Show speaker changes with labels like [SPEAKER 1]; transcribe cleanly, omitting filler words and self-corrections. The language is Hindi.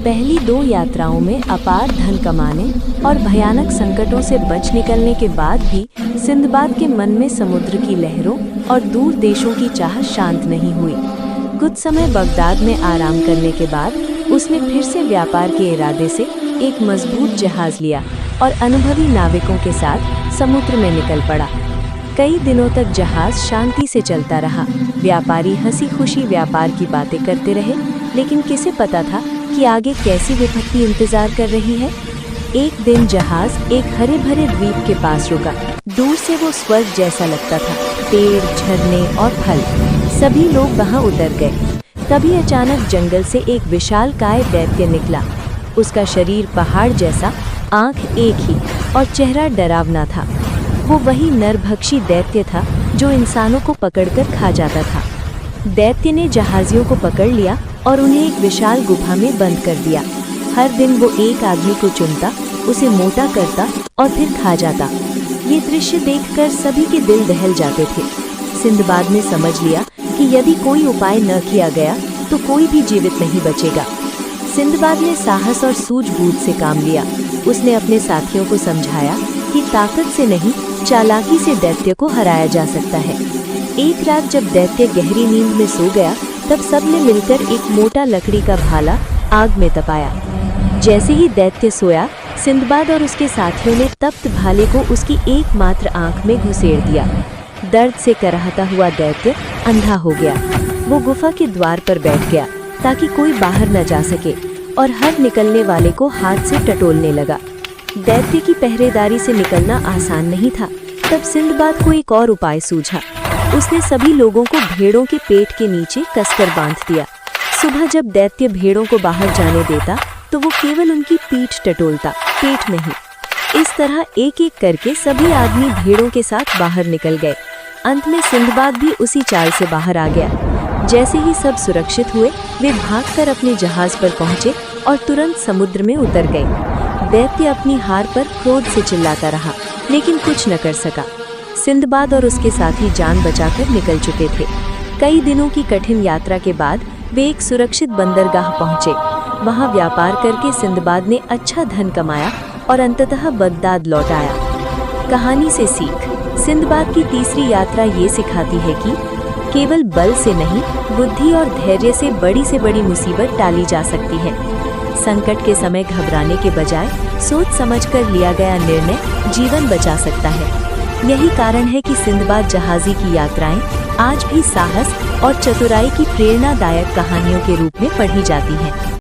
[SPEAKER 1] पहली 2 यात्राओं में अपार धन कमाने और भयानक संकटों से बच निकलने के बाद भी सिंदबाद के मन में समुद्र की लहरों और दूर देशों की चाह शांत नहीं हुई। कुछ समय बगदाद में आराम करने के बाद उसने फिर से व्यापार के इरादे से एक मजबूत जहाज लिया और अनुभवी नाविकों के साथ समुद्र में निकल पड़ा। कई दिनों तक जहाज शांति से चलता रहा। व्यापारी हंसी खुशी व्यापार की बातें करते रहे, लेकिन किसे पता था कि आगे कैसी विपत्ति इंतजार कर रही है। एक दिन जहाज एक हरे भरे द्वीप के पास रुका। दूर से वो स्वर्ग जैसा लगता था, पेड़, झरने और फल, सभी लोग वहां उतर गए। तभी अचानक जंगल से एक विशालकाय दैत्य निकला। उसका शरीर पहाड़ जैसा, आंख एक ही और चेहरा डरावना था। वो वही नरभक्षी दैत्य था जो इंसानों को पकड़कर खा जाता था। दैत्य ने जहाजियों को पकड़ लिया और उन्हें एक विशाल गुफा में बंद कर दिया। हर दिन वो एक आदमी को चुनता, उसे मोटा करता और फिर खा जाता। ये दृश्य देखकर सभी के दिल दहल जाते थे। सिंदबाद ने समझ लिया कि यदि कोई उपाय न किया गया तो कोई भी जीवित नहीं बचेगा। सिंदबाद ने साहस और सूझबूझ से काम लिया। उसने अपने साथियों को समझाया कि ताकत से नहीं, चालाकी से दैत्य को हराया जा सकता है। एक रात जब दैत्य गहरी नींद में सो गया, तब सबने मिलकर एक मोटा लकड़ी का भाला आग में तपाया। जैसे ही दैत्य सोया, सिंदबाद और उसके साथियों ने तप्त भाले को उसकी एकमात्र आंख में घुसेड़ दिया। दर्द से कराहता हुआ दैत्य अंधा हो गया। वो गुफा के द्वार पर बैठ गया ताकि कोई बाहर न जा सके और हर निकलने वाले को हाथ से टटोलने लगा। दैत्य की पहरेदारी से निकलना आसान नहीं था। तब सिंदबाद को एक और उपाय सूझा। उसने सभी लोगों को भेड़ों के पेट के नीचे कसकर बांध दिया। सुबह जब दैत्य भेड़ों को बाहर जाने देता तो वो केवल उनकी पीठ टटोलता, पेट नहीं। इस तरह एक एक करके सभी आदमी भेड़ों के साथ बाहर निकल गए। अंत में सिंदबाद भी उसी चाल से बाहर आ गया। जैसे ही सब सुरक्षित हुए, वे भागकर अपने जहाज पर पहुंचे और तुरंत समुद्र में उतर गए। दैत्य अपनी हार पर क्रोध से चिल्लाता रहा, लेकिन कुछ न कर सका। सिंदबाद और उसके साथी जान बचाकर निकल चुके थे। कई दिनों की कठिन यात्रा के बाद वे एक सुरक्षित बंदरगाह पहुंचे। वहां व्यापार करके सिंदबाद ने अच्छा धन कमाया और अंततः बगदाद लौट आया। कहानी से सीख। सिंदबाद की तीसरी यात्रा ये सिखाती है कि केवल बल से नहीं, बुद्धि और धैर्य से बड़ी मुसीबत टाली जा सकती है। संकट के समय घबराने के बजाय सोच समझकर लिया गया निर्णय जीवन बचा सकता है। यही कारण है कि सिंदबाद जहाजी की यात्राएं आज भी साहस और चतुराई की प्रेरणादायक कहानियों के रूप में पढ़ी जाती हैं।